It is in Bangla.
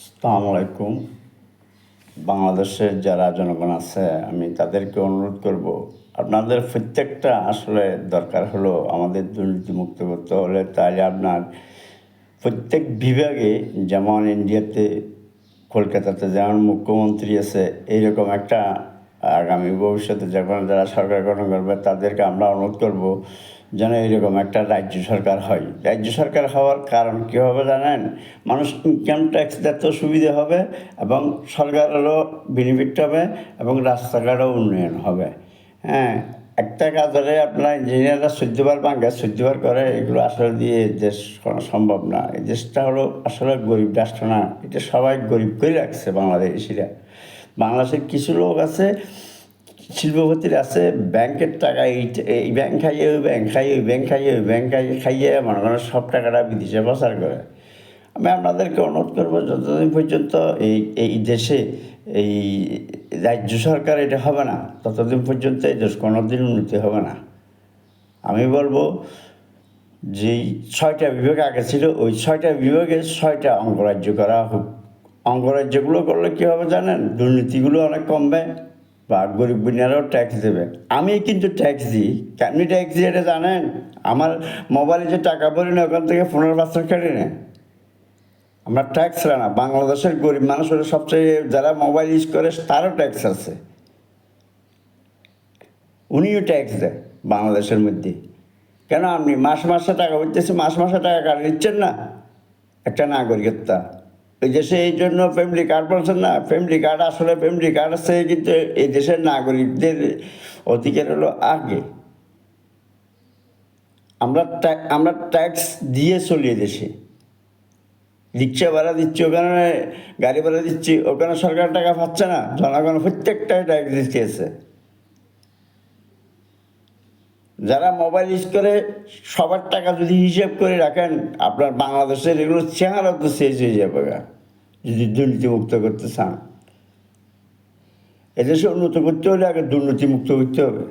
আসসালামু আলাইকুম। বাংলাদেশের যারা জনগণ আছে আমি তাদেরকে অনুরোধ করব, আপনাদের প্রত্যেকটা আসলে দরকার হলো আমাদের দুর্নীতিমুক্ত করতে হলে তাহলে আপনার প্রত্যেক বিভাগে, যেমন ইন্ডিয়াতে কলকাতাতে যেমন মুখ্যমন্ত্রী আছে, এইরকম একটা আগামী ভবিষ্যতে যখন যারা সরকার গঠন করবে তাদেরকে আমরা অনুরোধ করব যেন এইরকম একটা রাজ্য সরকার হয়। রাজ্য সরকার হওয়ার কারণ কী হবে জানেন? মানুষ ইনকাম ট্যাক্স দিতে সুবিধা হবে এবং সরকারেরও বেনিফিট হবে এবং রাস্তাঘাটও উন্নয়ন হবে। হ্যাঁ, একটা কাজে আপনার ইঞ্জিনিয়াররা 14বার ভাঙে, 14বার করে, এগুলো আসলে দিয়ে দেশ করা সম্ভব না। এই দেশটা হলো আসলে গরিব রাষ্ট্র না, এটা সবাই গরিব করে রাখছে বাংলাদেশিরা। বাংলাদেশের কিছু লোক আছে, শিল্পপতির আছে, ব্যাংকের টাকা এই ব্যাংক খাইয়ে ওই ব্যাংক খাইয়ে ওই ব্যাংক খাইয়ে ওই ব্যাংক খাইয়ে মনে করেন সব টাকাটা বিদেশে পাচার করে। আমি আপনাদেরকে অনুরোধ করবো, যতদিন পর্যন্ত এই এই দেশে এই রাজ্য সরকার এটা হবে না, ততদিন পর্যন্ত এই দেশ কোনোদিন উন্নতি হবে না। আমি বলবো যেই 6টা বিভাগ আগে ছিল, ওই 6টা বিভাগে 6টা অঙ্গরাজ্য করা হোক। অঙ্গরাজ্যগুলো করলে কী হবে জানেন? দুর্নীতিগুলো অনেক কমবে বা গরিব বুনিয়ারাও ট্যাক্স দেবে। আমি কিন্তু ট্যাক্স দিই। কেমনি ট্যাক্স দিই এটা জানেন? আমার মোবাইলে যে টাকা ভরি না, ওখান থেকে 15% কেটে নেয়। আমরা ট্যাক্স না, বাংলাদেশের গরিব মানুষের সবচেয়ে যারা মোবাইল ইউজ করে তারও ট্যাক্স আছে, উনিও ট্যাক্স দেয় বাংলাদেশের মধ্যে। কেন আপনি মাসে মাসে টাকা বলতেছে, মাসে মাসে টাকা কাটে দিচ্ছেন না? একটা নাগরিকত্বা ওই দেশে, এই জন্য ফ্যামিলি কার্ড বলছেন না, ফ্যামিলি কার্ড আসলে ফ্যামিলি কার্ড আছে, কিন্তু এই দেশের নাগরিকদের অধিকার হলো আগে। আমরা ট্যাক্স দিয়ে চলি দেশে। রিক্সা ভাড়া দিচ্ছি, ওখানে গাড়ি ভাড়া দিচ্ছি, ওখানে সরকার টাকা পাচ্ছে না, জনগণ প্রত্যেকটাই ট্যাক্স দিচ্ছে। যারা মোবাইল ইউজ করে সবার টাকা যদি হিসেব করে রাখেন, আপনার বাংলাদেশের এগুলো চেহারা তো শেষ হয়ে যাবে যদি দুর্নীতিমুক্ত করতে চান। এদেশে উন্নত করতে হলে আগে দুর্নীতিমুক্ত করতে হবে।